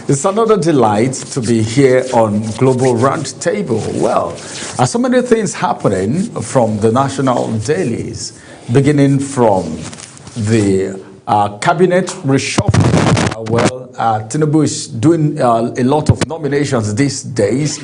It's another delight to be here on Global Roundtable. Well, so many things happening from the national dailies, beginning from the cabinet reshuffle. Tinubu is doing a lot of nominations these days,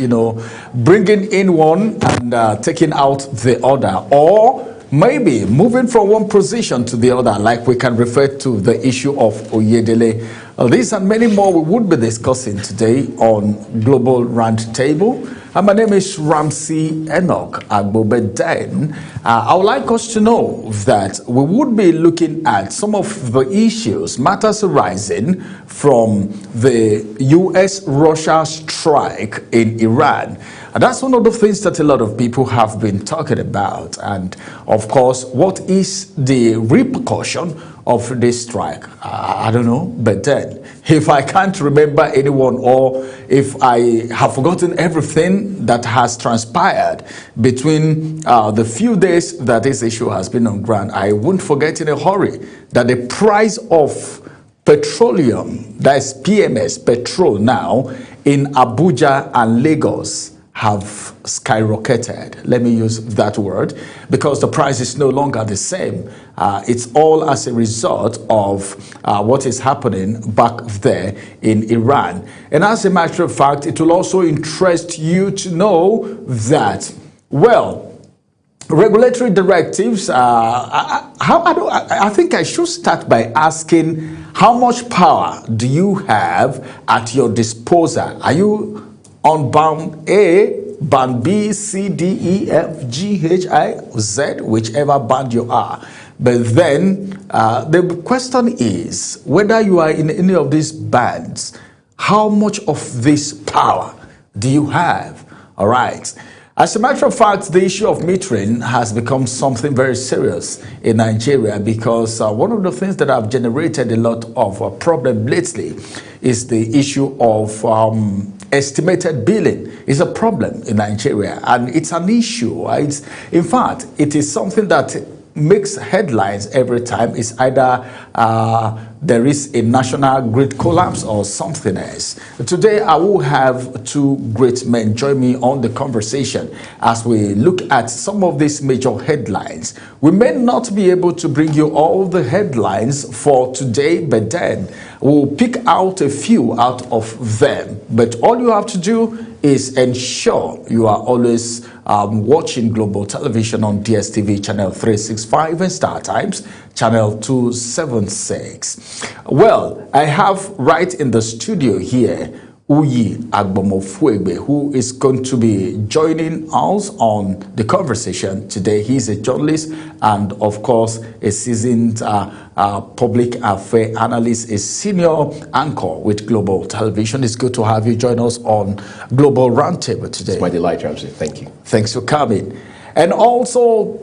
bringing in one and taking out the other, or maybe moving from one position to the other, like we can refer to the issue of Oyedele. These and many more we would be discussing today on Global Roundtable. My name is Ramsey Enoch Agbobeden. I would like us to know that we would be looking at some of the issues, matters arising from the US-Russia strike in Iran. And that's one of the things that a lot of people have been talking about. And of course, what is the repercussion of this strike? I don't know, but then if I can't remember anyone, or if I have forgotten everything that has transpired between the few days that this issue has been on ground, I won't forget in a hurry that the price of petroleum, that's PMS, petrol now, in Abuja and Lagos have skyrocketed. Let me use that word, because the price is no longer the same. It's all as a result of what is happening back there in Iran. And as a matter of fact, it will also interest you to know that, well, regulatory directives, I think I should start by asking, how much power do you have at your disposal? Are you on band A, band B, C, D, E, F, G, H, I, Z, whichever band you are? But then the question is whether you are in any of these bands, how much of this power do you have? All right. As a matter of fact, the issue of metering has become something very serious in Nigeria, because one of the things that have generated a lot of problem lately is the issue of estimated billing. Is a problem in Nigeria, and it's an issue. In fact, it is something that makes headlines every time. It's either there is a national grid collapse or something else. Today, I will have two great men join me on the conversation as we look at some of these major headlines. We may not be able to bring you all the headlines for today, but then we'll pick out a few out of them. But all you have to do is ensure you are always watching Global Television on DSTV channel 365 and Star Times channel 276. Well, I have right in the studio here Uyi Agbomofuegbe, who is going to be joining us on the conversation today. He's a journalist and, of course, a seasoned public affairs analyst, a senior anchor with Global Television. It's good to have you join us on Global Roundtable today. It's my delight, Ramsey. Thank you. Thanks for coming. And also,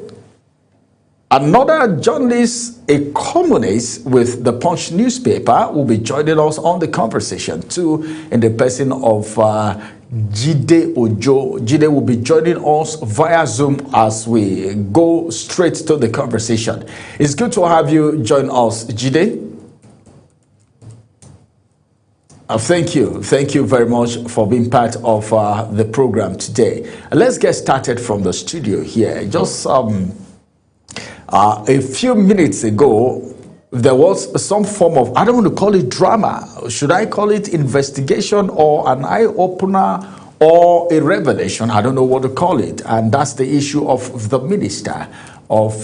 another journalist, a columnist with the Punch newspaper, will be joining us on the conversation too, in the person of Jide Ojo. Jide will be joining us via Zoom as we go straight to the conversation. It's good to have you join us, Jide. Thank you. Thank you very much for being part of the program today. Let's get started from the studio here. Just a few minutes ago, there was some form of, I don't want to call it drama. Should I call it investigation or an eye-opener or a revelation? I don't know what to call it. And that's the issue of the minister of,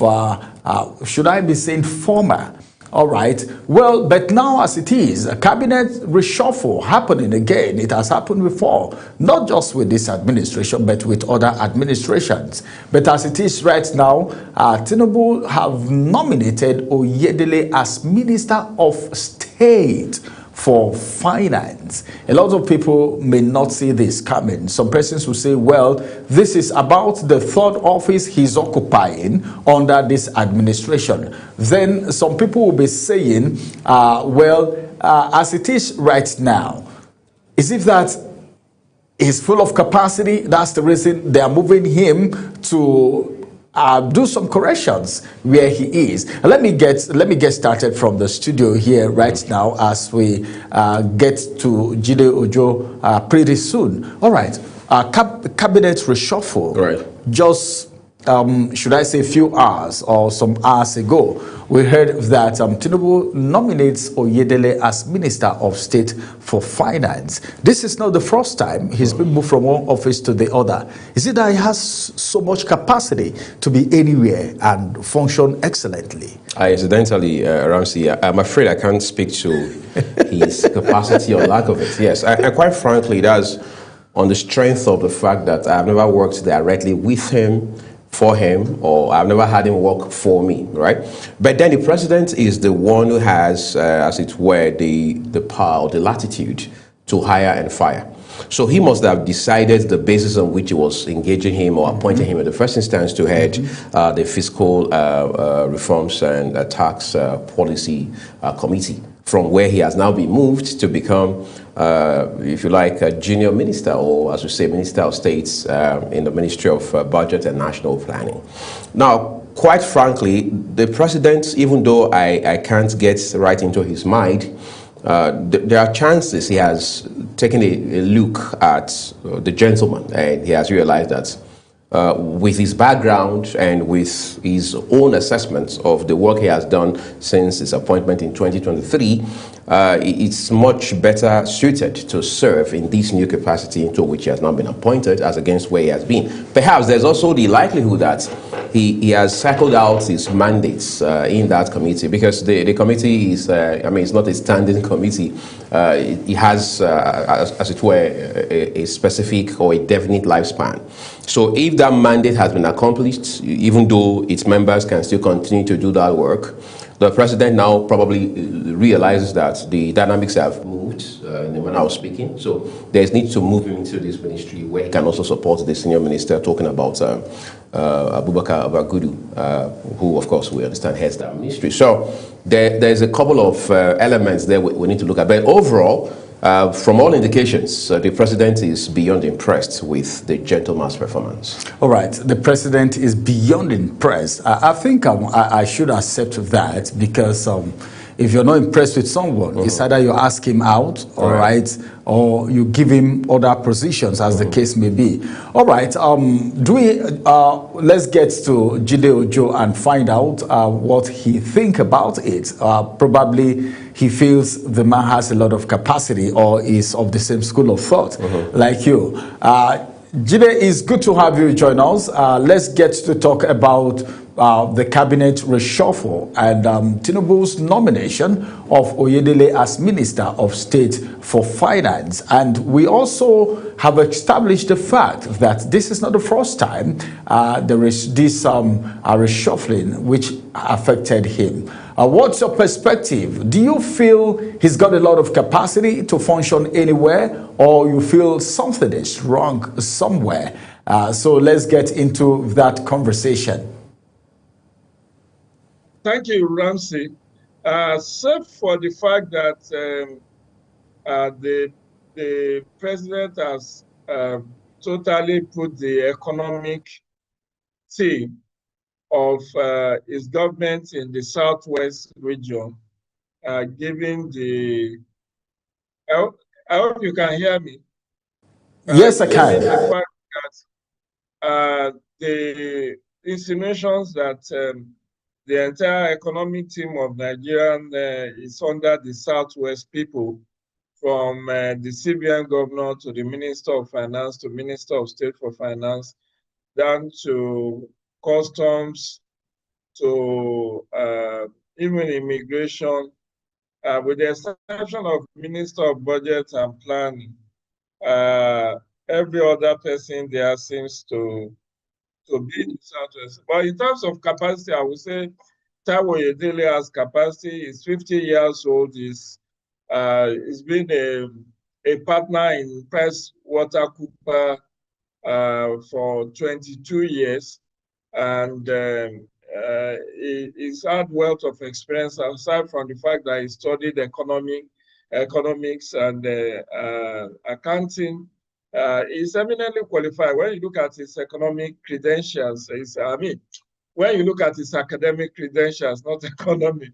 should I be saying former? All right. Well, but now as it is, a cabinet reshuffle happening again. It has happened before, not just with this administration, but with other administrations. But as it is right now, Tinubu have nominated Oyedele as Minister of State for Finance. A lot of people may not see this coming. Some persons will say, well, this is about the third office he's occupying under this administration. Then some people will be saying, as it is right now, is it that he's full of capacity? That's the reason they are moving him to do some corrections where he is. Let me get started from the studio here right now as we get to Jide Ojo pretty soon. All right, cabinet reshuffle. Right. Just should I say a few hours or some hours ago, we heard that Tinubu nominates Oyedele as Minister of State for Finance. This is not the first time he's been moved from one office to the other. Is it that he has so much capacity to be anywhere and function excellently? Incidentally, Ramsey, I'm afraid I can't speak to his capacity or lack of it. Yes, and quite frankly, that's on the strength of the fact that I've never worked directly with him, for him, or I've never had him work for me, right? But then the president is the one who has, as it were, the power, the latitude to hire and fire. So he must have decided the basis on which he was engaging him or appointing him in the first instance to head the fiscal reforms and tax policy committee, from where he has now been moved to become, if you like, a junior minister, or as we say, Minister of State in the Ministry of Budget and National Planning. Now, quite frankly, the president, even though I can't get right into his mind, there are chances he has taken a look at the gentleman, and he has realized that with his background and with his own assessments of the work he has done since his appointment in 2023, it's much better suited to serve in this new capacity into which he has now been appointed as against where he has been. Perhaps there's also the likelihood that he has cycled out his mandates in that committee, because the committee is, I mean, it's not a standing committee. It has, as it were, a specific or a definite lifespan. So if that mandate has been accomplished, even though its members can still continue to do that work, the president now probably realizes that the dynamics have moved in the manner of speaking. So there's need to move him into this ministry where he can also support the senior minister, talking about Abubakar Abagudu, who, of course, we understand heads that ministry. So there's a couple of elements there we need to look at. But overall, from all indications, the president is beyond impressed with the gentleman's performance. All right, the president is beyond impressed. I think I should accept that, because if you're not impressed with someone, it's either you ask him out, all right, or you give him other positions, as the case may be. All right, let's get to Jide Ojo and find out what he think about it. Probably he feels the man has a lot of capacity, or is of the same school of thought like you. Jide, it's good to have you join us. Let's get to talk about the cabinet reshuffle and Tinubu's nomination of Oyedele as Minister of State for Finance. And we also have established the fact that this is not the first time there is this reshuffling which affected him. What's your perspective? Do you feel he's got a lot of capacity to function anywhere, or you feel something is wrong somewhere? So let's get into that conversation. Thank you, Ramsey. Except for the fact that the president has totally put the economic team of his government in the Southwest region, giving the... I hope you can hear me. Yes, I can. The fact that the insinuations that the entire economic team of Nigeria is under the Southwest people, from the CBN governor to the Minister of Finance to Minister of State for Finance, down to customs, to even immigration, with the exception of Minister of Budget and Planning. Every other person there seems to be in the Southwest. But in terms of capacity, I would say Taiwo Oyedele has capacity. He's 50 years old. He's been a partner in Price Water Cooper for 22 years. And he's had wealth of experience, aside from the fact that he studied economics and accounting. He's eminently qualified. When you look at his economic credentials, when you look at his academic credentials, not economic,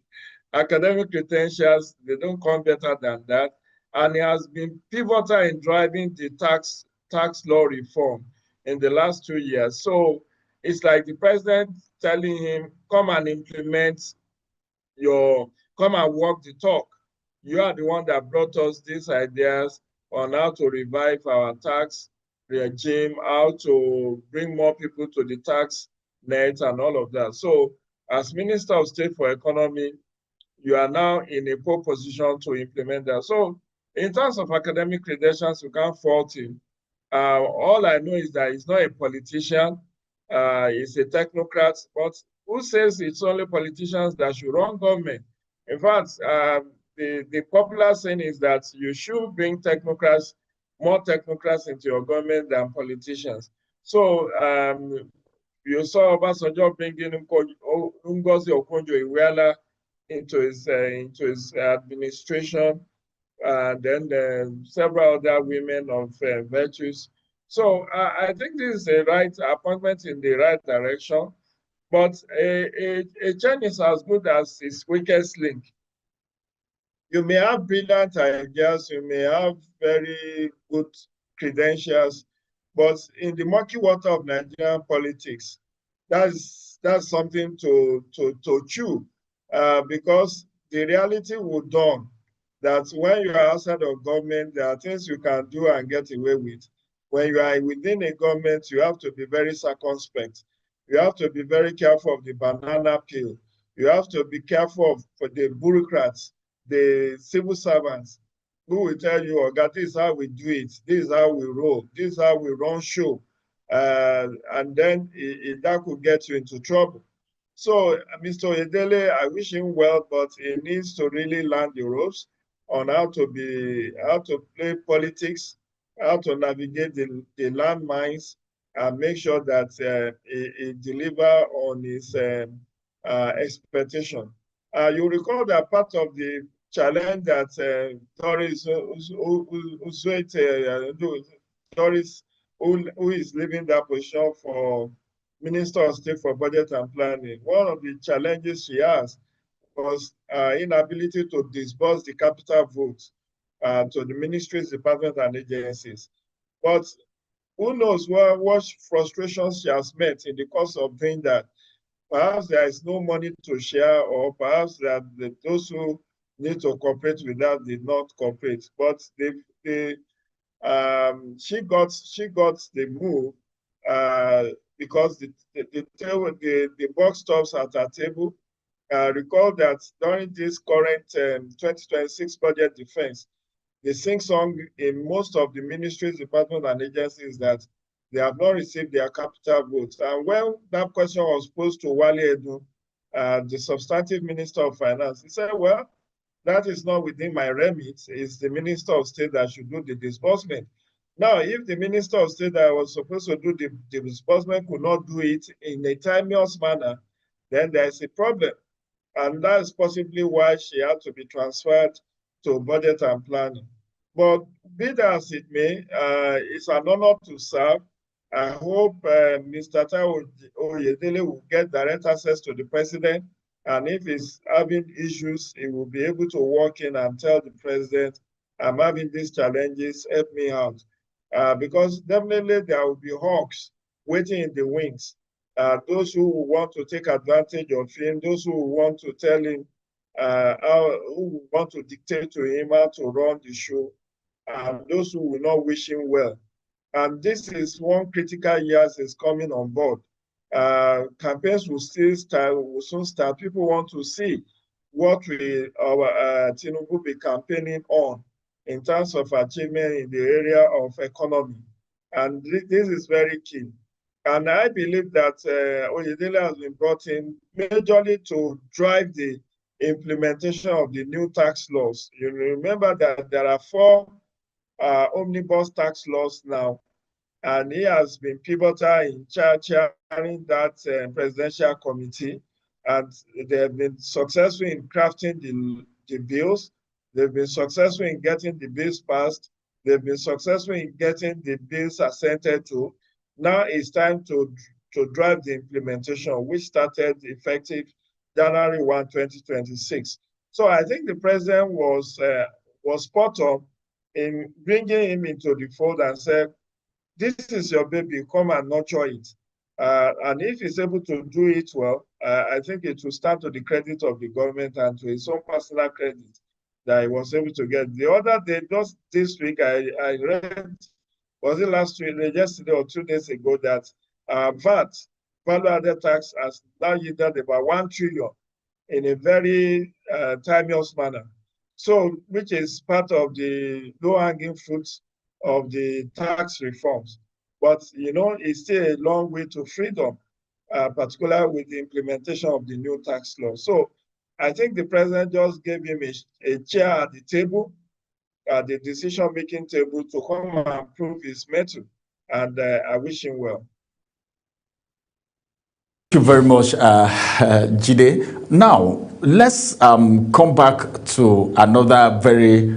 academic credentials, they don't come better than that. And he has been pivotal in driving the tax law reform in the last 2 years. So it's like the president telling him, come and implement come and walk the talk. You are the one that brought us these ideas on how to revive our tax regime, how to bring more people to the tax net and all of that. So as Minister of State for Economy, you are now in a pole position to implement that. So in terms of academic credentials, you can't fault him. All I know is that he's not a politician. He's a technocrat. But who says it's only politicians that should run government? In fact, the popular saying is that you should bring technocrats, more technocrats into your government than politicians. So you saw Obasanjo bringing Ngozi Okonjo-Iweala into his administration, and then several other women of virtues. So I think this is a right appointment in the right direction, but a chain is as good as its weakest link. You may have brilliant ideas, you may have very good credentials, but in the murky water of Nigerian politics, that's something to chew, because the reality will dawn that when you are outside of government, there are things you can do and get away with. When you are within a government, you have to be very circumspect. You have to be very careful of the banana peel. You have to be careful for the bureaucrats, the civil servants, who will tell you, oh God, this is how we do it, this is how we roll, this is how we run show. And then that could get you into trouble. So Mr. Oyedele, I wish him well, but he needs to really learn the ropes on how to play politics, how to navigate the landmines, and make sure that he deliver on his expectation. You recall that part of the challenge that Doris Doris, who is leaving that position for Minister of State for Budget and Planning, one of the challenges she has was inability to disburse the capital votes to the ministries, departments, and agencies. But who knows what frustrations she has met in the course of doing that. Perhaps there is no money to share, or perhaps that those who need to cooperate with that did not cooperate. But she got the move because the box stops at her table. Recall that during this current 2026 budget defense, the sing song in most of the ministries, departments, and agencies that they have not received their capital votes. And when that question was posed to Wale Edu, the substantive Minister of Finance, he said, well, that is not within my remit. It's the Minister of State that should do the disbursement. Now, if the Minister of State that was supposed to do the disbursement could not do it in a timeous manner, then there is a problem. And that's possibly why she had to be transferred to budget and planning. But be that as it may, it's an honor to serve. I hope Mr. Taiwo Oyedele will get direct access to the president. And if he's having issues, he will be able to walk in and tell the president, I'm having these challenges, help me out. Because definitely there will be hawks waiting in the wings. Those who want to take advantage of him, those who want to tell him, who want to dictate to him how to run the show, and those who will not wish him well. And this is one critical year is coming on board. Campaigns will soon start. People want to see what our Tinubu be campaigning on in terms of achievement in the area of economy. And this is very key. And I believe that Oyedele has been brought in majorly to drive the implementation of the new tax laws. You remember that there are 4 omnibus tax laws now, and he has been pivotal in chairing that presidential committee, and they have been successful in crafting the bills. They've been successful in getting the bills passed. They've been successful in getting the bills assented to. Now it's time to to drive the implementation, which started effective January 1, 2026. So I think the president was spot on in bringing him into the fold and said, this is your baby, come and nurture it. And if he's able to do it well, I think it will stand to the credit of the government and to his own personal credit that he was able to get. The other day, just this week, I read, was it last week, yesterday or 2 days ago, that VAT, value added tax, has now yielded about 1 trillion in a very timeous manner. So, which is part of the low-hanging fruits of the tax reforms. But, you know, it's still a long way to freedom, particularly with the implementation of the new tax law. So I think the president just gave him a chair at the table, at the decision-making table, to come and prove his mettle. And I wish him well. Thank you very much, Jide. Now, let's come back to another very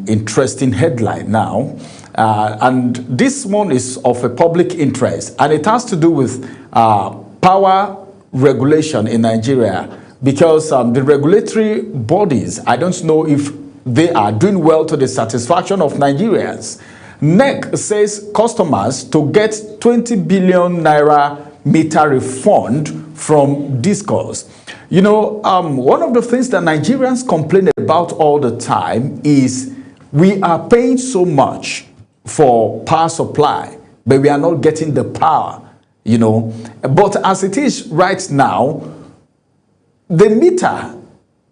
interesting headline now. And this one is of a public interest, and it has to do with power regulation in Nigeria, because the regulatory bodies, I don't know if they are doing well to the satisfaction of Nigerians. NEC says customers to get 20 billion naira meter refund from Discos. You know, one of the things that Nigerians complain about all the time is we are paying so much for power supply, but we are not getting the power, you know. But as it is right now, the meter,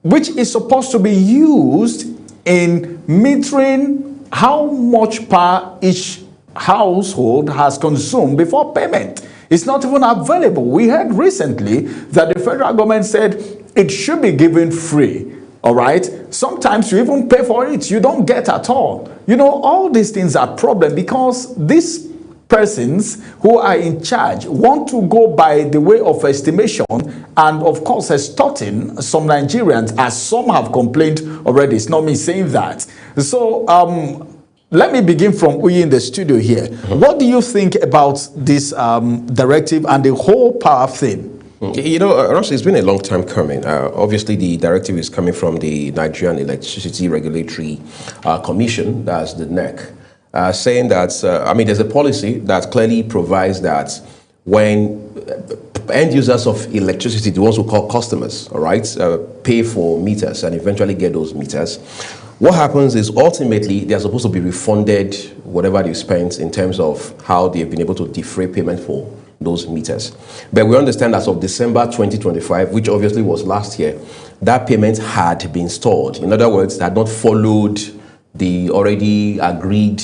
which is supposed to be used in metering how much power each household has consumed before payment, it's not even available. We heard recently that the federal government said it should be given free. All right. Sometimes you even pay for it, you don't get at all. You know, all these things are problem because these persons who are in charge want to go by the way of estimation and, of course, extorting some Nigerians, as some have complained already. It's not me saying that. So, let me begin from Uyi in the studio here. What do you think about this directive and the whole power thing? You know, honestly, it's been a long time coming. Obviously, the directive is coming from the Nigerian Electricity Regulatory Commission, that's the NEC, saying that, I mean, there's a policy that clearly provides that when end users of electricity, the ones who call customers, all right, pay for meters and eventually get those meters, what happens is ultimately they're supposed to be refunded whatever they spent in terms of how they've been able to defray payment for those meters. But we understand as of December 2025, which obviously was last year, that payment had been stalled. In other words, they had not followed the already agreed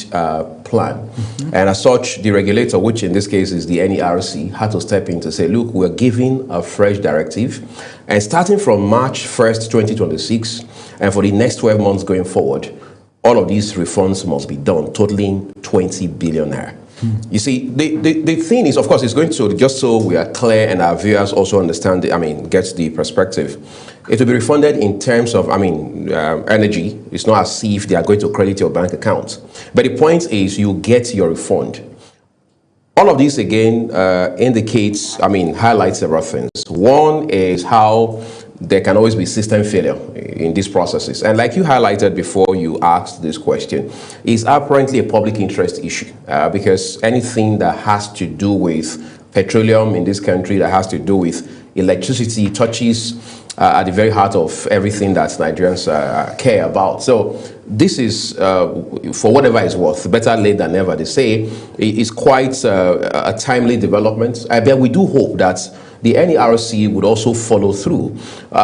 plan. And as such, the regulator, which in this case is the NERC, had to step in to say, look, we're giving a fresh directive. And starting from March 1st, 2026, and for the next 12 months going forward, all of these refunds must be done, totaling 20 billion naira. You see, the thing is, of course, it's going to, just so we are clear and our viewers also understand, gets the perspective, it will be refunded in terms of, energy. It's not as if they are going to credit your bank account. But the point is you get your refund. All of this, again, highlights several things. One is how there can always be system failure in these processes. And like you highlighted before you asked this question, is apparently a public interest issue because anything that has to do with petroleum in this country, that has to do with electricity, touches at the very heart of everything that Nigerians care about. So this is, for whatever it's worth, better late than never, they say, is quite a timely development. But we do hope that the NERC would also follow through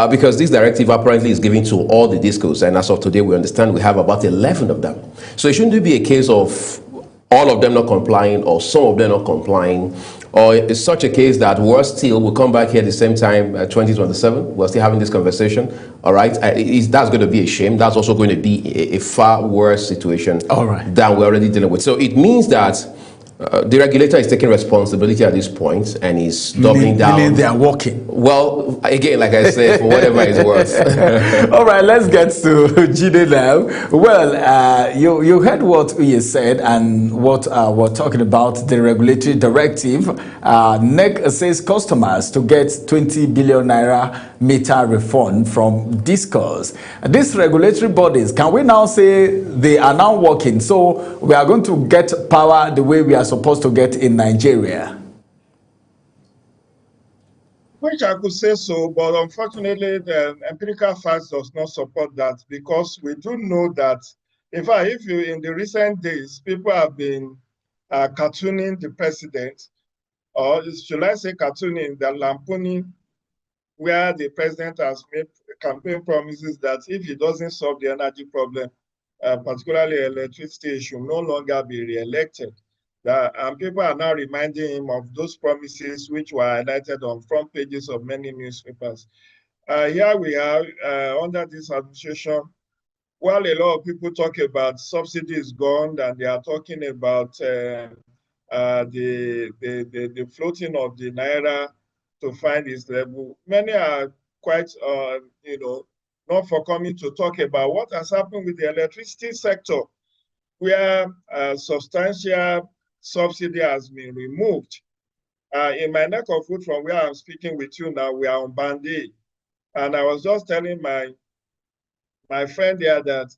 because this directive apparently is given to all the discos, and as of today we understand we have about 11 of them. So it shouldn't be a case of all of them not complying or some of them not complying, or it's such a case that we'll come back here at the same time 2027, we're still having this conversation. All right, that's going to be a shame. That's also going to be a far worse situation than we're already dealing with. So it means that The regulator is taking responsibility at this point and is doubling down. Meaning they are working. Well, again, like I said, for whatever it's worth. All right, let's get to Jide now. Well, you heard what Uye said and what we're talking about, the regulatory directive. NEC says customers to get 20 billion naira meter refund from Discos. These regulatory bodies, can we now say they are now working? So we are going to get power the way we are supposed to get in Nigeria? Which I could say so, but unfortunately, the empirical facts does not support that, because we do know that, in fact, if you, in the recent days, people have been cartooning the president, or should I say cartooning, the lampooning, where the president has made campaign promises that if he doesn't solve the energy problem, particularly electricity, he should no longer be re-elected. And people are now reminding him of those promises which were highlighted on front pages of many newspapers. Here we are under this administration. While a lot of people talk about subsidies gone, and they are talking about the floating of the naira to find its level, many are quite, not forthcoming to talk about what has happened with the electricity sector, where substantial subsidy has been removed. In my neck of wood, from where I'm speaking with you now, we are on Band A. And I was just telling my friend there that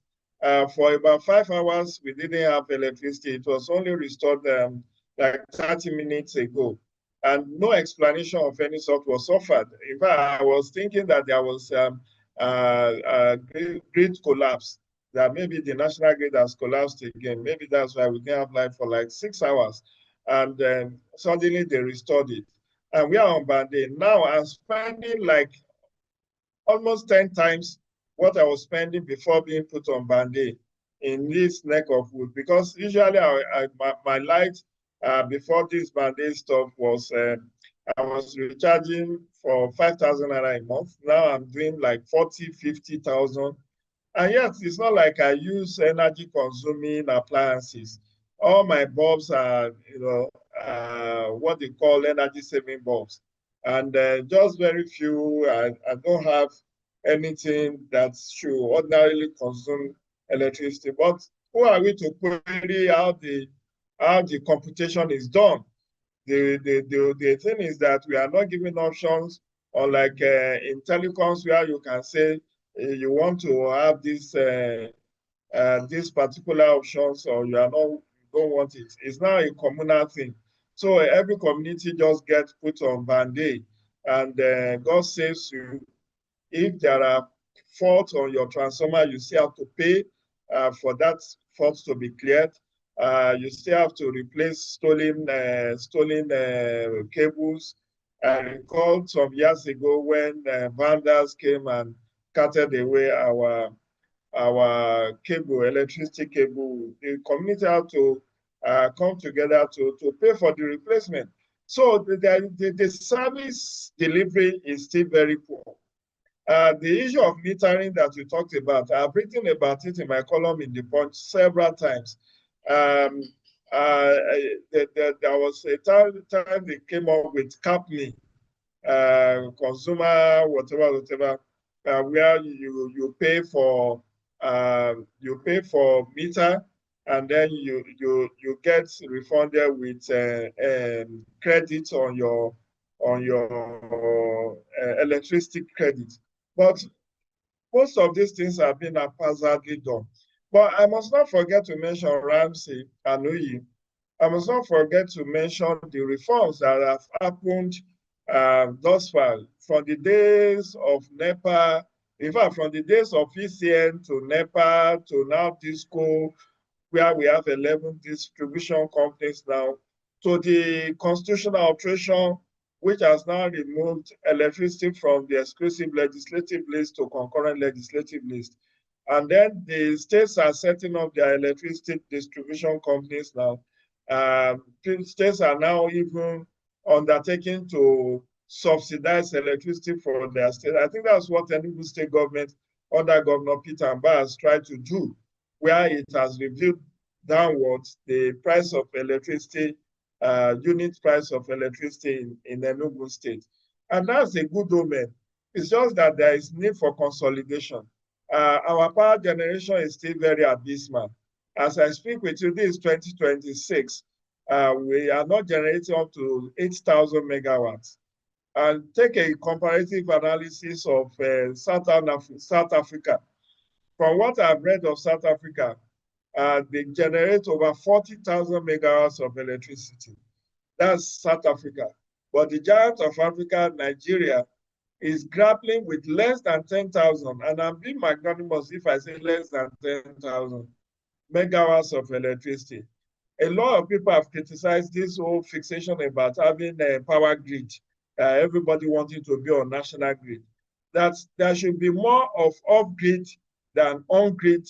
for about 5 hours, we didn't have electricity. It was only restored like 30 minutes ago. And no explanation of any sort was offered. In fact, I was thinking that there was grid collapse, that maybe the national grid has collapsed again. Maybe that's why we didn't have light for like 6 hours. And suddenly they restored it. And we are on Band A. Now I'm spending like almost 10 times what I was spending before being put on Band A in this neck of wood, because usually my light before this Band A stuff was, I was recharging for 5,000 naira a month. Now I'm doing like 40, 50,000. And yet it's not like I use energy consuming appliances. All my bulbs are, what they call energy saving bulbs. And just very few, I don't have anything that should ordinarily consume electricity. But who are we to query how the computation is done? The thing is that we are not giving options, unlike in telecoms, where you can say you want to have this particular options, or you are not, you don't want it. It's now a communal thing. So every community just gets put on Band A, and God saves you. If there are faults on your transformer, you still have to pay for that fault to be cleared. You still have to replace stolen cables. I recall some years ago when vandals came and carted away our cable, electricity cable. The community had to come together to pay for the replacement. So the service delivery is still very poor. The issue of metering that you talked about, I've written about it in my column in The Punch several times. There was a time they came up with CAPME, consumer whatever, where you pay for meter, and then you get refunded with credit on your electricity credit. But most of these things have been haphazardly done. But I must not forget to mention Ramsey and Uyi. I must not forget to mention the reforms that have happened thus far, from the days of NEPA, in fact, from the days of ECN to NEPA to now Disco, where we have 11 distribution companies now, to the constitutional alteration, which has now removed electricity from the exclusive legislative list to concurrent legislative list. And then the states are setting up their electricity distribution companies now. States are now even undertaking to subsidize electricity for their state. I think that's what Enugu state government under Governor Peter Mbah has tried to do, where it has reviewed downwards the price of electricity unit price of electricity in Enugu State. And that's a good omen. It's just that there is need for consolidation. Our power generation is still very abysmal. As I speak with you, this is 2026. We are not generating up to 8,000 megawatts. And take a comparative analysis of South Africa. From what I've read of South Africa, they generate over 40,000 megawatts of electricity. That's South Africa. But the giant of Africa, Nigeria, is grappling with less than 10,000, and I'm being magnanimous if I say less than 10,000 megawatts of electricity. A lot of people have criticized this whole fixation about having a power grid, everybody wanting to be on national grid. That there should be more of off-grid than on-grid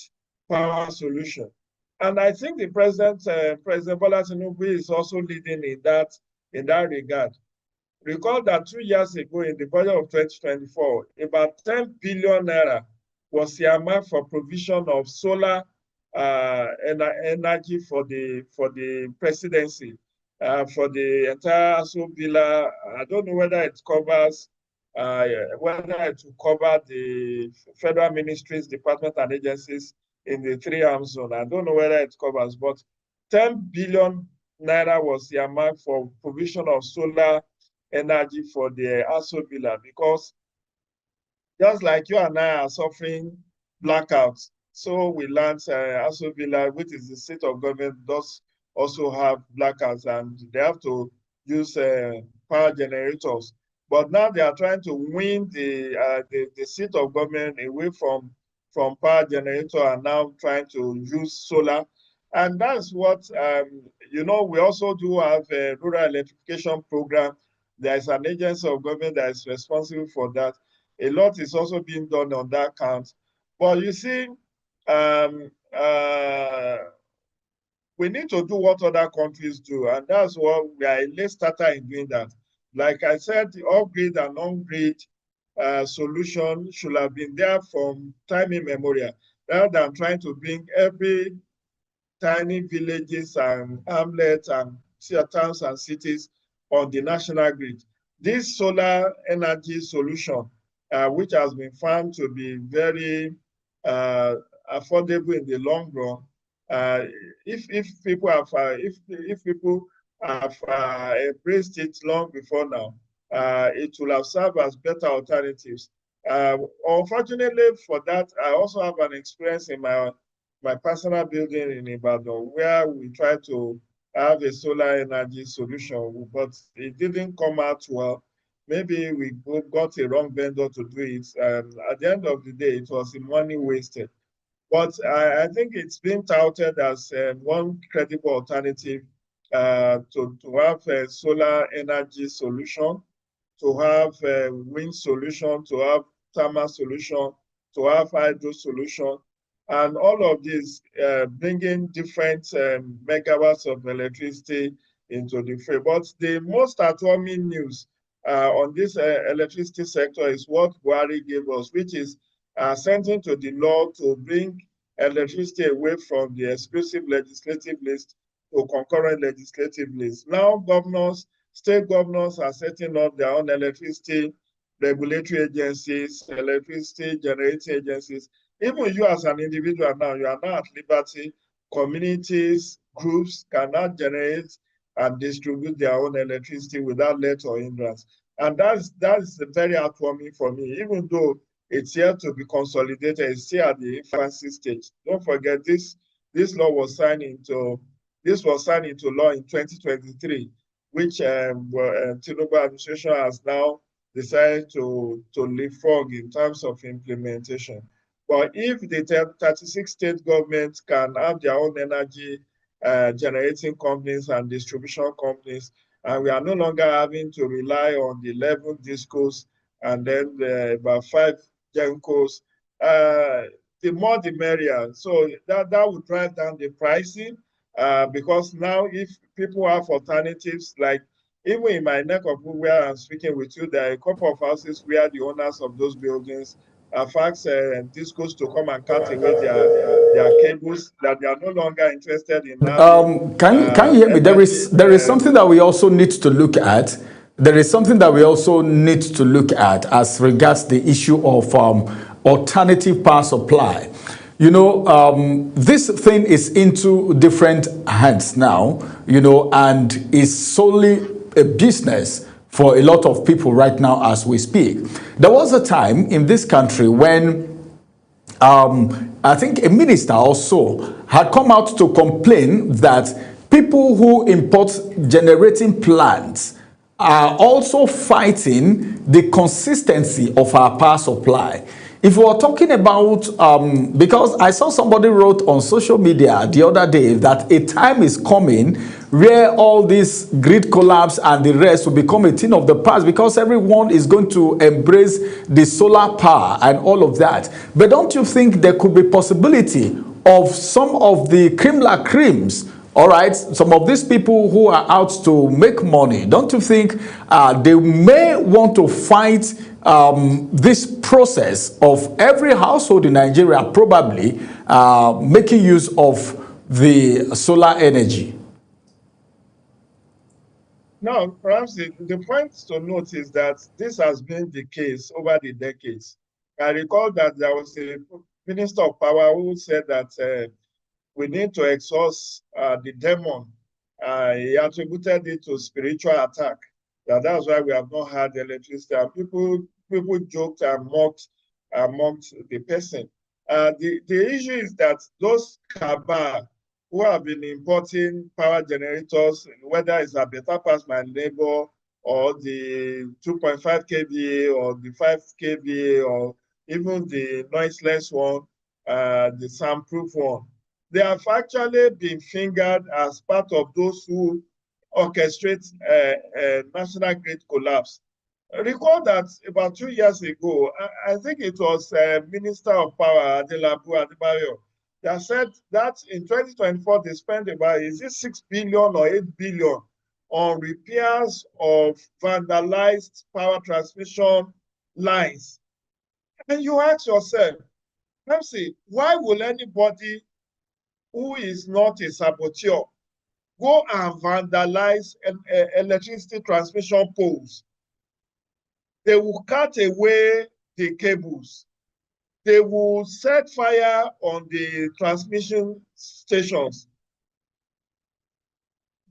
power solution. And I think the President Bola Tinubu is also leading in that regard. Recall that 2 years ago in the budget of 2024, about 10 billion naira was earmarked for provision of solar energy for the presidency, for the entire Aso Villa. I don't know whether it covers whether it will cover the federal ministries, department, and agencies in the 3 arm zone. I don't know whether it covers, but 10 billion naira was earmarked for provision of solar energy for the Aso Villa, because just like you and I are suffering blackouts, so we learned Aso Villa, which is the seat of government, does also have blackouts, and they have to use power generators. But now they are trying to win the seat of government away from power generator, and now trying to use solar. And that's what, we also do have a rural electrification program. There's an agency of government that is responsible for that. A lot is also being done on that count. But you see, we need to do what other countries do, and that's what we are a late starter in doing that. Like I said, the off-grid and on-grid solution should have been there from time immemorial, rather than trying to bring every tiny villages and hamlets and towns and cities on the national grid. This solar energy solution, which has been found to be very affordable in the long run, if people have embraced it long before now, it will have served as better alternatives. Unfortunately for that, I also have an experience in my personal building in Ibadan, where we tried to have a solar energy solution, but it didn't come out well. Maybe we got a wrong vendor to do it, and at the end of the day, it was money wasted. But I think it's been touted as one credible alternative to have a solar energy solution, to have a wind solution, to have thermal solution, to have hydro solution, and all of this bringing different megawatts of electricity into the frame. But the most alarming news on this electricity sector is what Buhari gave us, which is assenting to the law to bring electricity away from the exclusive legislative list to concurrent legislative list. Now state governors are setting up their own electricity regulatory agencies, electricity generating agencies. Even you as an individual now, you are now at liberty. Communities, groups cannot generate and distribute their own electricity without let or hindrance. And that's very heartwarming for me, even though it's yet to be consolidated, it's still at the infancy stage. Don't forget this law was signed into law in 2023, which Tinubu administration has now decided to leapfrog in terms of implementation. But if the 36 state governments can have their own energy generating companies and distribution companies, and we are no longer having to rely on the 11 discos and then about 5 gencos, the more the merrier. So that would drive down the pricing, because now if people have alternatives, like even in my neck of wood where I'm speaking with you, there are a couple of houses where the owners of those buildings have asked discos to come and cut away their cables, that they are no longer interested in having Can you hear me? There is something that we also need to look at. There is something that we also need to look at as regards the issue of alternative power supply. You know, this thing is into different hands now, you know, and is solely a business for a lot of people right now as we speak. There was a time in this country when I think a minister also had come out to complain that people who import generating plants are also fighting the consistency of our power supply. If we are talking about, because I saw somebody wrote on social media the other day that a time is coming where all this grid collapse and the rest will become a thing of the past because everyone is going to embrace the solar power and all of that. But don't you think there could be possibility of some of the cream la creams, all right, some of these people who are out to make money, don't you think they may want to fight this process of every household in Nigeria probably making use of the solar energy? Now, perhaps the point to note is that this has been the case over the decades. I recall that there was a minister of power who said that we need to exhaust the demon. He attributed it to spiritual attack. That's why we have not had electricity. And people joked and mocked the person. The issue is that those cabal who have been importing power generators, whether it's a better pass my neighbor or the 2.5 kVA or the 5 kVA or even the noiseless one, the soundproof one, they have actually been fingered as part of those who orchestrate national grid collapse. Recall that about 2 years ago, I think it was Minister of Power, Adelabu Adebayo, that said that in 2024, they spent about, is it 6 billion or 8 billion on repairs of vandalized power transmission lines. And you ask yourself, Ramsey, why will anybody who is not a saboteur go and vandalize electricity transmission poles? They will cut away the cables. They will set fire on the transmission stations.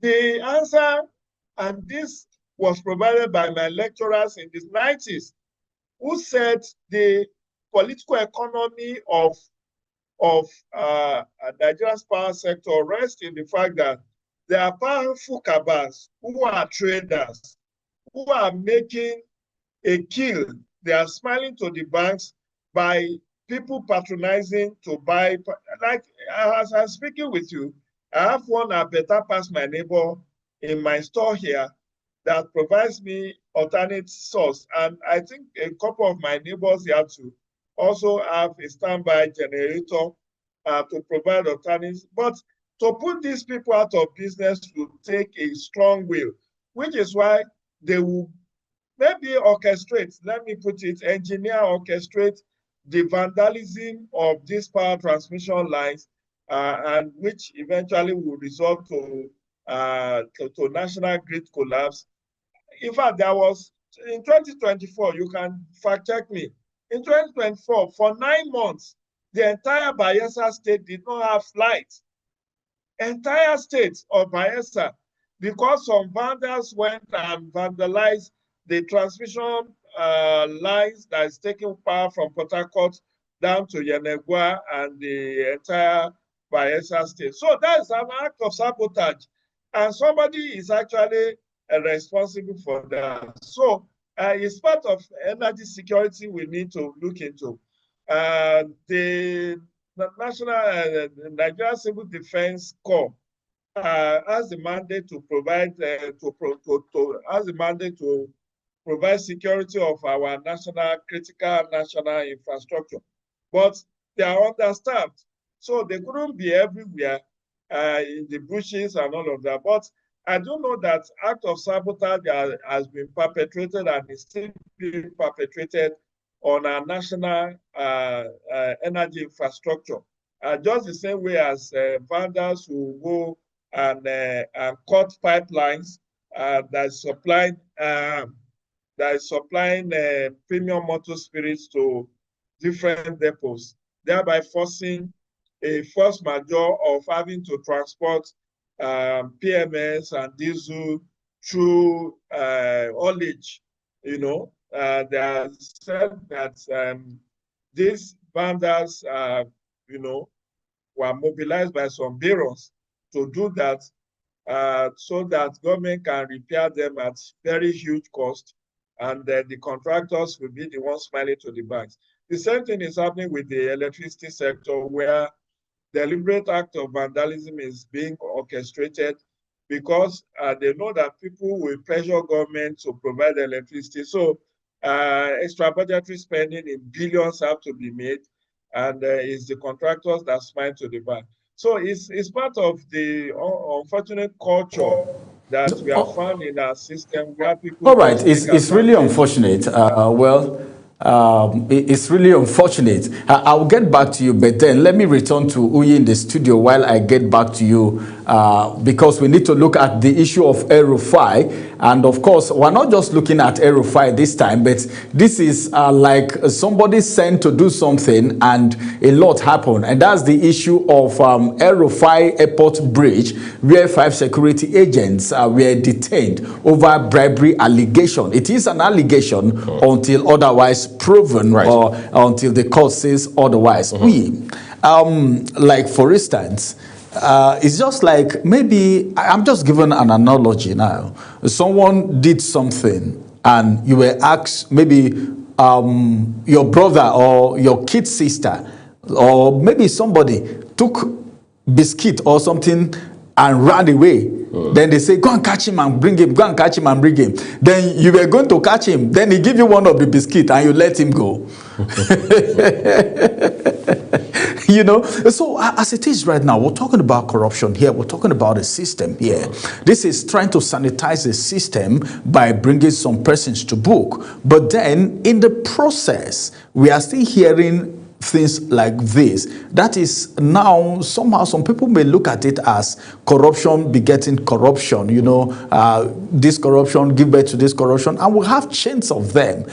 The answer, and this was provided by my lecturers in the 90s, who said the political economy of Nigeria's power sector rests in the fact that there are powerful cabals who are traders, who are making a kill. They are smiling to the banks by people patronizing to buy. Like, as I'm speaking with you, I have one better pass my neighbor in my store here that provides me alternate source. And I think a couple of my neighbors here too also have a standby generator to provide alternatives. But to put these people out of business will take a strong will, which is why they will maybe orchestrate, let me put it, engineer, orchestrate the vandalism of these power transmission lines, and which eventually will result to national grid collapse. In fact, there was, in 2024, you can fact check me, in 2024, for 9 months, the entire Bayelsa state did not have light. Entire state of Bayelsa, because some vandals went and vandalized the transmission lines that is taking power from Port Harcourt down to Yenegua and the entire Bayelsa state. So that is an act of sabotage, and somebody is actually responsible for that. So it's part of energy security we need to look into. The National Nigeria Civil Defense Corps has the mandate to provide provide security of our critical national infrastructure, but they are understaffed, so they couldn't be everywhere in the bushes and all of that. But I do know that act of sabotage has been perpetrated and is still being perpetrated on our national energy infrastructure. just the same way as vendors who go and cut pipelines that is supplying premium motor spirits to different depots, thereby forcing a force majeure of having to transport PMS and diesel through haulage. You know, they have said that these vendors, you know, were mobilized by some barons to do that, so that government can repair them at very huge cost, and the contractors will be the ones smiling to the banks. The same thing is happening with the electricity sector, where deliberate act of vandalism is being orchestrated because they know that people will pressure government to provide electricity. So extra budgetary spending in billions have to be made, and it's the contractors that smile to the bank. So it's part of the unfortunate culture that we have found in our system, where people All right, just take it's really advantage. unfortunate. It's really unfortunate. I'll get back to you, but then let me return to Uyi in the studio while I get back to you, because we need to look at the issue of El-Rufai. And of course, we're not just looking at El-Rufai this time, but this is like somebody sent to do something and a lot happened. And that's the issue of El-Rufai Airport Bridge, where 5 security agents were detained over bribery allegation. It is an allegation until otherwise proven, or until the court says otherwise. Like for instance, it's just like, maybe I'm just giving an analogy now. Someone did something and you were asked, maybe your brother or your kid sister, or maybe somebody took biscuit or something and ran away. Then they say, go and catch him and bring him, go and catch him and bring him. Then you were going to catch him. Then he give you one of the biscuit and you let him go. You know, so as it is right now, we're talking about corruption here. We're talking about a system here. This is trying to sanitize the system by bringing some persons to book. But then in the process, we are still hearing things like this. That is now somehow some people may look at it as corruption begetting corruption. You know, this corruption give birth to this corruption, and we have chains of them.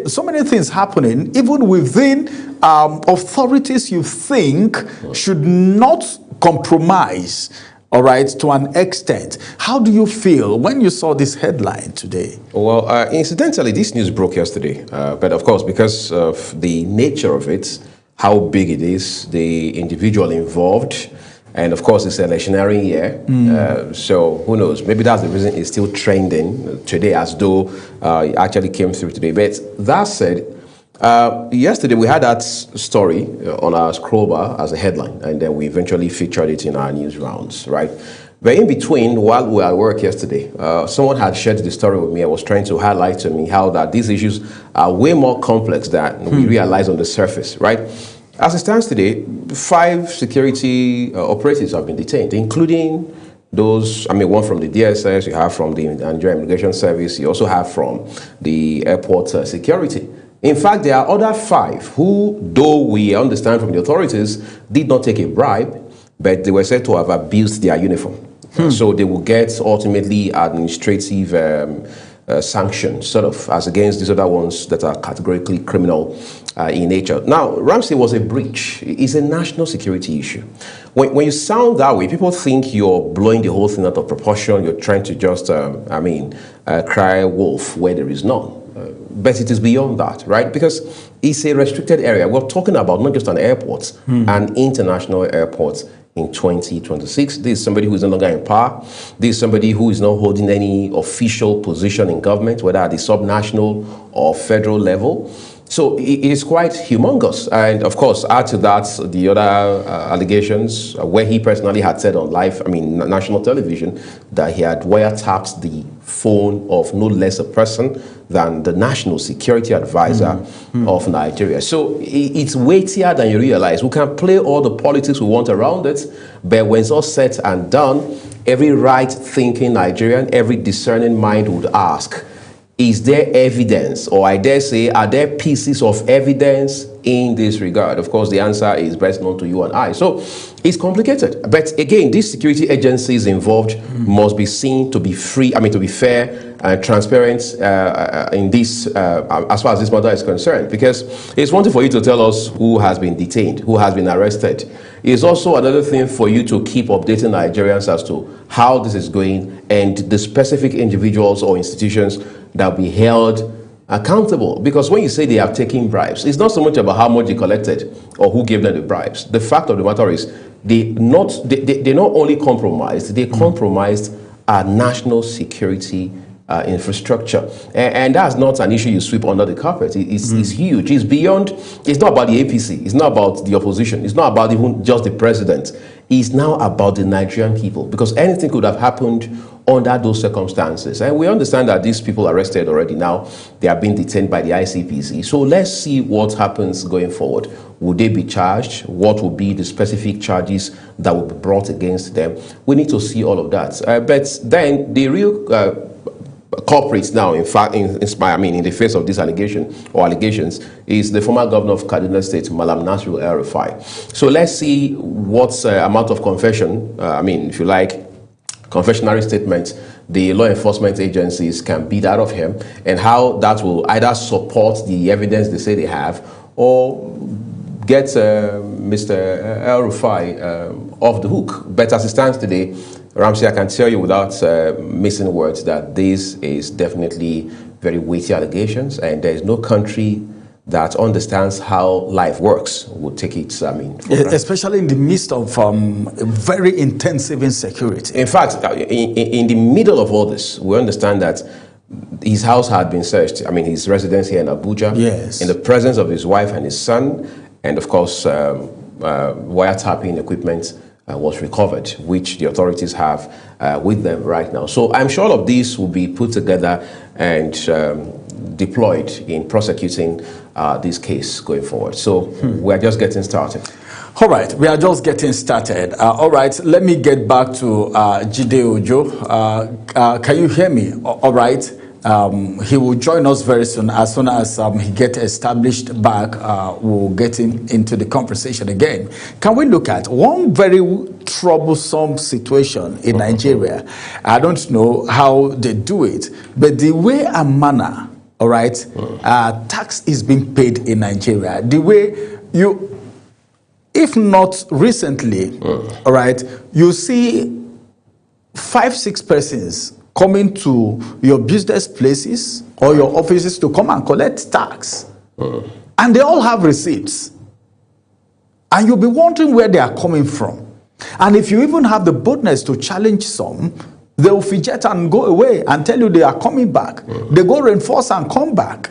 So many things happening even within authorities you think should not compromise. All right, to an extent. How do you feel when you saw this headline today? Well, incidentally, this news broke yesterday. But of course, because of the nature of it, how big it is, the individual involved, and of course, it's an electionary year. So who knows? Maybe that's the reason it's still trending today, as though it actually came through today. But that said, yesterday we had that story on our scroll bar as a headline, and then we eventually featured it in our news rounds, right? But in between, while we were at work yesterday, someone had shared the story with me. I was trying to highlight to me how that these issues are way more complex than we realize on the surface, right? As it stands today, 5 security operatives have been detained, including those, one from the DSS, you have from the Nigerian Immigration Service, you also have from the airport security. In fact, there are other 5 who, though we understand from the authorities, did not take a bribe, but they were said to have abused their uniform. So they will get ultimately administrative sanctions, sort of, as against these other ones that are categorically criminal in nature. Now, Ramsey was a breach. It's a national security issue. When you sound that way, people think you're blowing the whole thing out of proportion. You're trying to just, cry wolf where there is none. But it is beyond that, right? Because it's a restricted area. We're talking about not just an airport, an international airport in 2026. This is somebody who is no longer in power. This is somebody who is not holding any official position in government, whether at the subnational or federal level. So it is quite humongous. And of course, add to that the other allegations where he personally had said on national television, that he had wiretapped the phone of no less a person than the national security advisor of Nigeria. So it's weightier than you realize. We can play all the politics we want around it, but when it's all said and done, every right-thinking Nigerian, every discerning mind would ask, is there evidence, or I dare say, are there pieces of evidence in this regard? Of course, the answer is best known to you and I. So it's complicated. But again, these security agencies involved must be seen to be free, to be fair and transparent in this, as far as this matter is concerned. Because it's one thing for you to tell us who has been detained, who has been arrested. It's also another thing for you to keep updating Nigerians as to how this is going and the specific individuals or institutions that will be held accountable. Because when you say they have taken bribes, it's not so much about how much they collected or who gave them the bribes. The fact of the matter is they not only compromised, they compromised our national security infrastructure, and that's not an issue you sweep under the carpet. It's huge. It's beyond. It's not about the APC. It's not about the opposition. It's not about even just the president. It's now about the Nigerian people, because anything could have happened under those circumstances. And we understand that these people arrested already now, they are being detained by the ICPC. So let's see what happens going forward. Will they be charged? What will be the specific charges that will be brought against them? We need to see all of that. But then the real culprits now, in fact, in the face of this allegations, is the former governor of Kaduna State, Malam Nasir El-Rufai. So let's see what amount of confession, if you like, confessionary statements the law enforcement agencies can beat out of him, and how that will either support the evidence they say they have or get Mr. El-Rufai off the hook. But as it stands today, Ramsey, I can tell you without missing words that this is definitely very weighty allegations, and there is no country that understands how life works would take it, especially in the midst of very intensive insecurity. In fact, in the middle of all this, we understand that his house had been searched. His residence here in Abuja, yes, in the presence of his wife and his son, and of course, wiretapping equipment was recovered, which the authorities have with them right now. So I'm sure all of these will be put together and deployed in prosecuting this case going forward. So we're just getting started. All right, we are just getting started. All right, let me get back to Jide Ojo. Can you hear me? All right. He will join us very soon. As soon as he gets established back, we'll get into the conversation again. Can we look at one very troublesome situation in Nigeria? I don't know how they do it, but the way and manner, all right, tax is being paid in Nigeria, the way you, if not recently, all right, you see 5-6 persons coming to your business places or your offices to come and collect tax. And they all have receipts. And you'll be wondering where they are coming from. And if you even have the boldness to challenge some, they will fidget and go away and tell you they are coming back. They go reinforce and come back.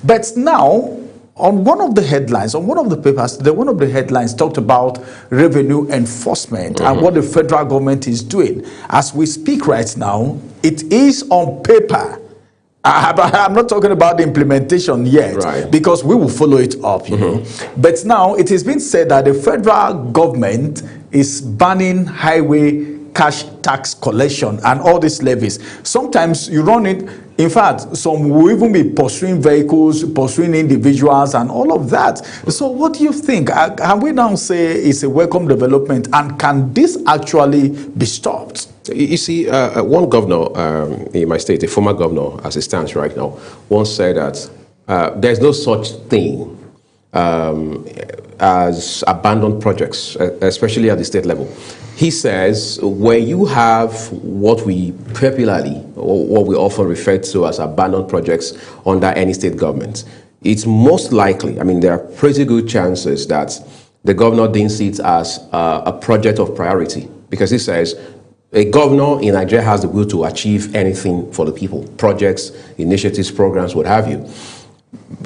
But now, on one of the headlines, on one of the papers, one of the headlines talked about revenue enforcement and what the federal government is doing. As we speak right now, it is on paper. I'm not talking about the implementation yet, right, because we will follow it up, you know. But now it has been said that the federal government is banning highway cash tax collection and all these levies. Sometimes you run it. In fact, some will even be pursuing vehicles, pursuing individuals, and all of that. So what do you think? Can we now say it's a welcome development, and can this actually be stopped? You see, one governor in my state, a former governor as it stands right now, once said that there's no such thing as abandoned projects, especially at the state level. He says, when you have what we popularly, or what we often refer to as abandoned projects under any state government, it's most likely, I mean, there are pretty good chances that the governor didn't see it as a project of priority, because he says, a governor in Nigeria has the will to achieve anything for the people, projects, initiatives, programs, what have you.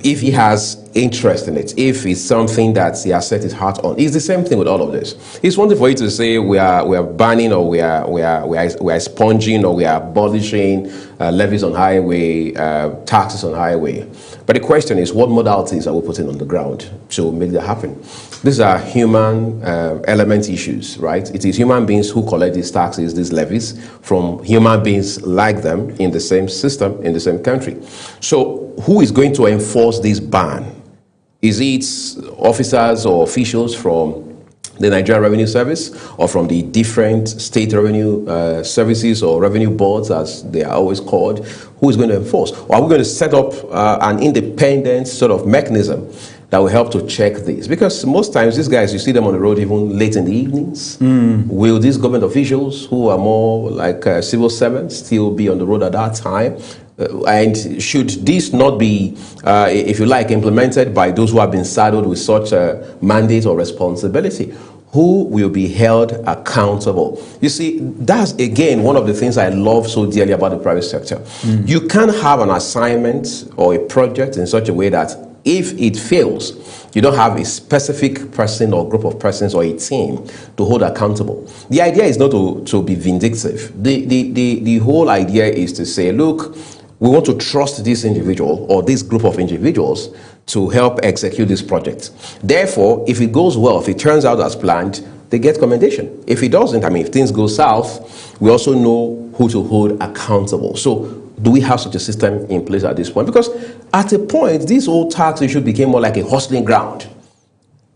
if he has interest in it, if it's something that he has set his heart on. It's the same thing with all of this. It's one thing for you to say we are banning, or we are expunging, or we are abolishing levies on highway, taxes on highway. But the question is, what modalities are we putting on the ground to make that happen? These are human element issues, right? It is human beings who collect these taxes, these levies, from human beings like them in the same system, in the same country. So who is going to enforce this ban? Is it officers or officials from the Nigerian Revenue Service, or from the different state revenue services or revenue boards, as they are always called? Who is going to enforce? Or are we going to set up an independent sort of mechanism that will help to check this? Because most times these guys, you see them on the road even late in the evenings. Will these government officials who are more like civil servants still be on the road at that time? And should this not be, if you like, implemented by those who have been saddled with such a mandate or responsibility? Who will be held accountable? You see, that's again one of the things I love so dearly about the private sector. You can't have an assignment or a project in such a way that if it fails, you don't have a specific person or group of persons or a team to hold accountable. The idea is not to be vindictive. The whole idea is to say, look, we want to trust this individual or this group of individuals to help execute this project. Therefore, if it goes well, if it turns out as planned, they get commendation. If it doesn't, I mean, if things go south, we also know who to hold accountable. So do we have such a system in place at this point? Because at a point, this whole tax issue became more like a hustling ground.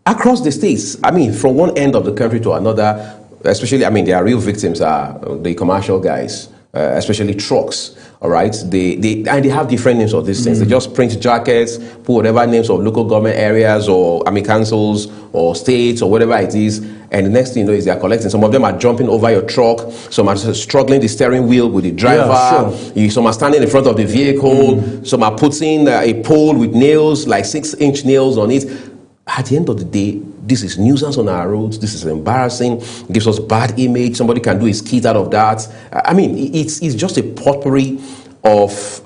Across the states, I mean, from one end of the country to another, especially, I mean, their real victims are the commercial guys, especially trucks. All right, they have different names of these things. They just print jackets, put whatever names of local government areas or army councils or states or whatever it is, and the next thing you know is they are collecting. Some of them are jumping over your truck. Some are struggling the steering wheel with the driver. Yeah, sure. Some are standing in front of the vehicle. Some are putting a pole with nails, like 6-inch nails on it. At the end of the day, this is nuisance on our roads. This is embarrassing. It gives us bad image. Somebody can do a skit out of that. I mean, it's just a potpourri of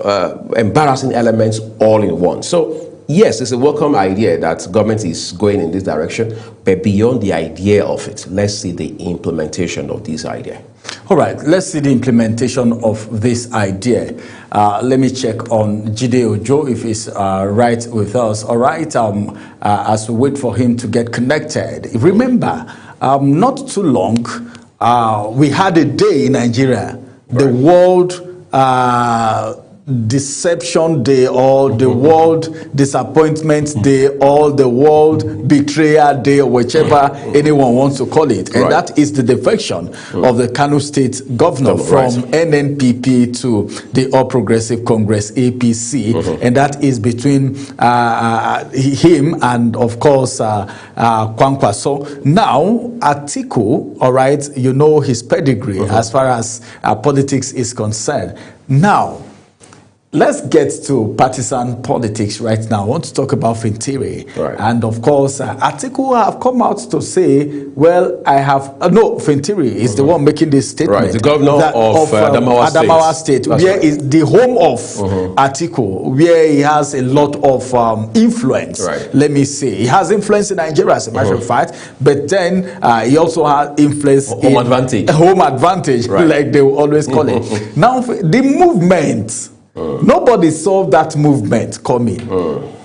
embarrassing elements all in one. So yes, it's a welcome idea that government is going in this direction, but beyond the idea of it, let's see the implementation of this idea. All right, let's see the implementation of this idea. Let me check on Jide Ojo if he's right with us. All right, as we wait for him to get connected. Remember, not too long, we had a day in Nigeria, the World Deception Day, or the World Disappointment Day, or the World Betrayal Day, or whichever anyone wants to call it. And that is the defection of the Kano State governor from NNPP to the All Progressive Congress, APC. And that is between him and, of course, Kwankwaso. Now, Atiku, all right, you know his pedigree as far as politics is concerned. Now, let's get to partisan politics right now. I want to talk about Fintiri. And of course, Atiku have come out to say, well, I have, no, Fintiri is the one making this statement. Right, the governor of Adamawa State, where is the home of Atiku, where he has a lot of influence, let me say. He has influence in Nigeria, as a matter of fact, but then he also has influence home advantage. Home advantage, like they will always call it. Now, the movement, nobody saw that movement coming.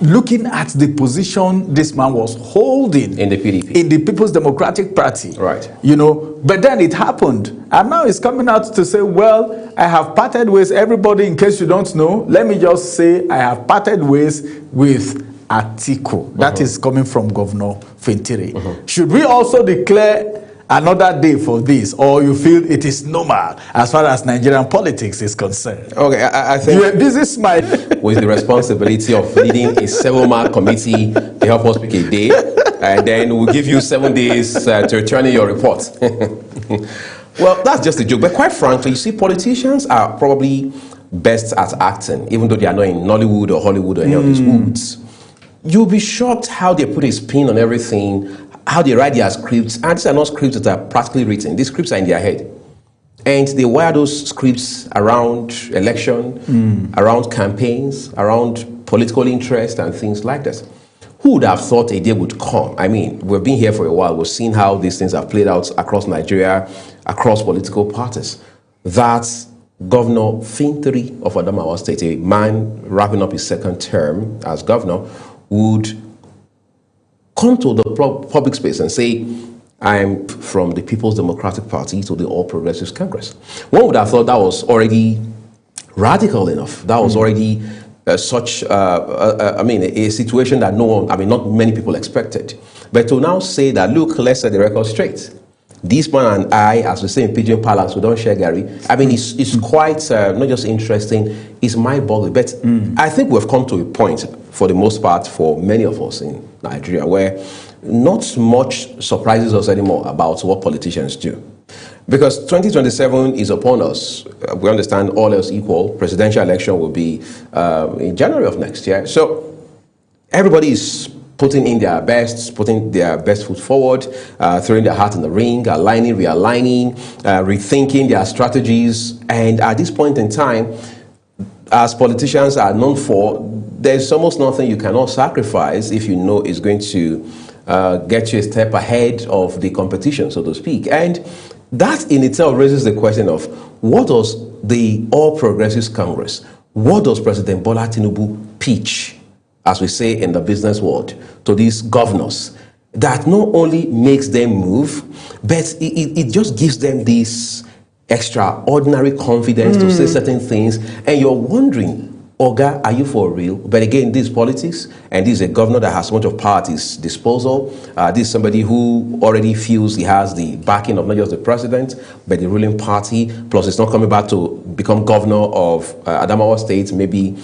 Looking at the position this man was holding in the PDP, in the People's Democratic Party, you know, but then it happened, and now he's coming out to say, well, I have parted ways. Everybody, in case you don't know, let me just say I have parted ways with Atiku. That is coming from Governor Fintiri. Should we also declare another day for this, or you feel it is normal as far as Nigerian politics is concerned? Okay, I think this is my with the responsibility of leading a 7-man committee to help us pick a day, and then we'll give you 7 days to return in your report. Well, that's just a joke, but quite frankly, you see, politicians are probably best at acting, even though they are not in Nollywood or Hollywood or any of these woods. You'll be shocked how they put a spin on everything, how they write their scripts, and these are not scripts that are practically written. These scripts are in their head. And they wire those scripts around election, around campaigns, around political interest and things like this. Who would have thought a day would come? I mean, we've been here for a while. We've seen how these things have played out across Nigeria, across political parties. That Governor Fintri of Adamawa State, a man wrapping up his second term as governor, would come to the public space and say, I'm from the People's Democratic Party to the All Progressives Congress. One would have thought that was already radical enough. That was already a situation that not many people expected. But to now say that, look, let's set the record straight. This man and I, as we say in Pidgin Palace, we don't share Gary. I mean, it's quite not just interesting, it's mind-boggling. But I think we've come to a point, for the most part, for many of us in Nigeria, where not much surprises us anymore about what politicians do. Because 2027 is upon us. We understand all else equal. Presidential election will be in January of next year. So everybody is putting in their best, putting their best foot forward, throwing their hat in the ring, aligning, realigning, rethinking their strategies. And at this point in time, as politicians are known for, there's almost nothing you cannot sacrifice if you know it's going to get you a step ahead of the competition, so to speak. And that in itself raises the question of, what does the All Progressives Congress, what does President Bola Tinubu pitch, as we say in the business world, to these governors, that not only makes them move, but it just gives them this extraordinary confidence to say certain things, and you're wondering, Oga, are you for real? But again, this is politics, and this is a governor that has so much of power at his disposal. This is somebody who already feels he has the backing of not just the president, but the ruling party. Plus, it's not coming back to become governor of Adamawa State, maybe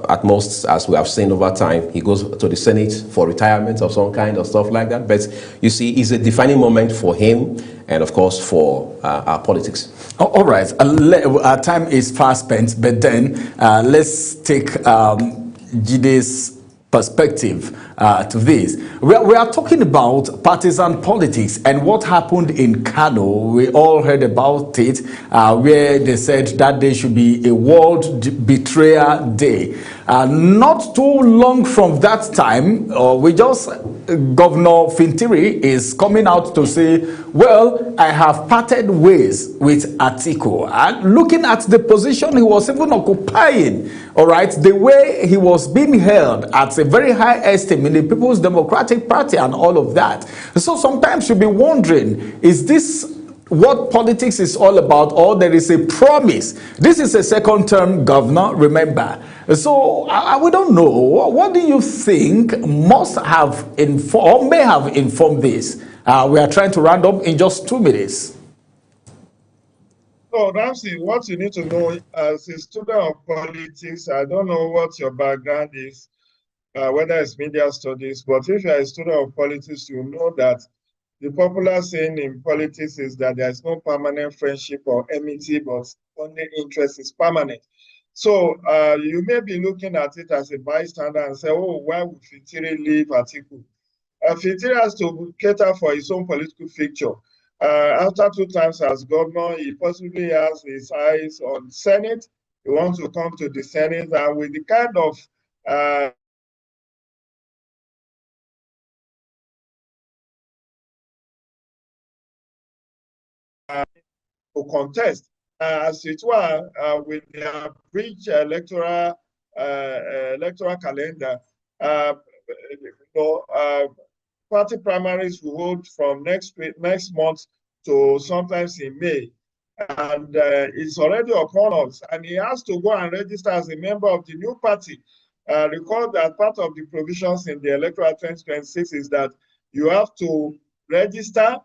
at most, as we have seen over time, he goes to the Senate for retirement of some kind or stuff like that. But you see, it's a defining moment for him and, of course, for our politics. All right. Our time is fast spent, but then let's take Jide's perspective to this. We are talking about partisan politics and what happened in Kano. We all heard about it, where they said that day should be a World Betrayer Day. Not too long from that time, Governor Fintiri is coming out to say, well, I have parted ways with Atiku. And looking at the position he was even occupying, all right, the way he was being held at a very high estimate in the People's Democratic Party and all of that. So sometimes you'll be wondering, is this what politics is all about, or there is a promise? This is a second-term governor, remember. So we don't know. What do you think must have informed, or may have informed this? We are trying to round up in just 2 minutes. So, Ramsey, what you need to know as a student of politics, I don't know what your background is, whether it's media studies, but if you're a student of politics, you know that the popular saying in politics is that there's no permanent friendship or enmity, but only interest is permanent. So you may be looking at it as a bystander and say, oh, why would Fintiri leave Atiku? Fintiri has to cater for his own political future. After 2 times as governor, he possibly has his eyes on Senate. He wants to come to the Senate, and with the kind of to contest, as it were, with their breach electoral calendar. Party primaries will hold from next month to sometimes in May, and it's already upon us. And he has to go and register as a member of the new party. Recall that part of the provisions in the electoral 2026 is that you have to register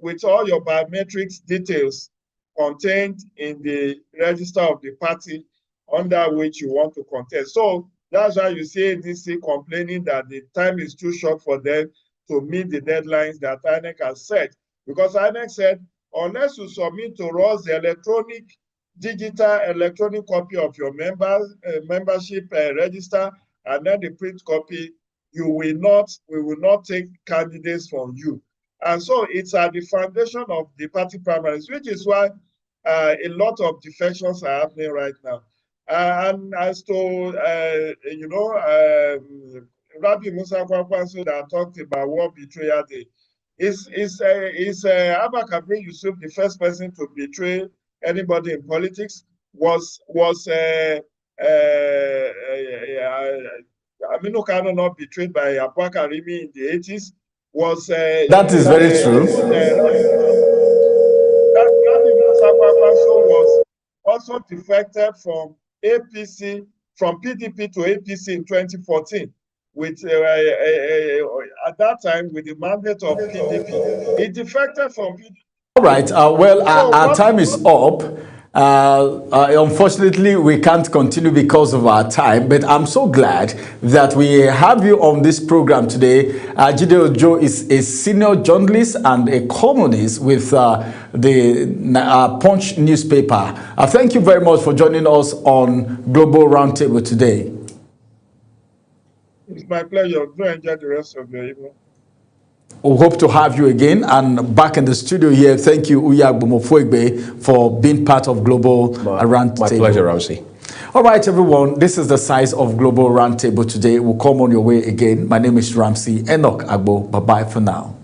with all your biometrics details contained in the register of the party under which you want to contest. So that's why you see ADC complaining that the time is too short for them to meet the deadlines that INEC has set. Because INEC said, unless you submit to us the digital electronic copy of your membership register, and then the print copy, we will not take candidates from you. And so it's at the foundation of the party primaries, which is why a lot of defections are happening right now. And as to, Rabbi Musa Kwakwanso that talked about war betrayal day, is Abba Kabir Yusuf the first person to betray anybody in politics? Was Aminu Kano not betrayed by Abba Karimi in the 80s? Was that is very true. Rabbi Musa Kwakwanso was also defected from APC, from PDP to APC in 2014, with at that time with the mandate of PDP. He defected from PDP. All right. Well, our time is up. Unfortunately, we can't continue because of our time, but I'm so glad that we have you on this program today. Jide Ojo is a senior journalist and a columnist with the Punch newspaper. Thank you very much for joining us on Global Roundtable today. It's my pleasure. Do enjoy the rest of your evening. We hope to have you again and back in the studio here. Thank you, Uyagbomofuegbe, for being part of Global Roundtable. My pleasure, Ramsey. All right, everyone. This is the size of Global Roundtable today. We'll come on your way again. My name is Ramsey Enoch Agbo. Bye-bye for now.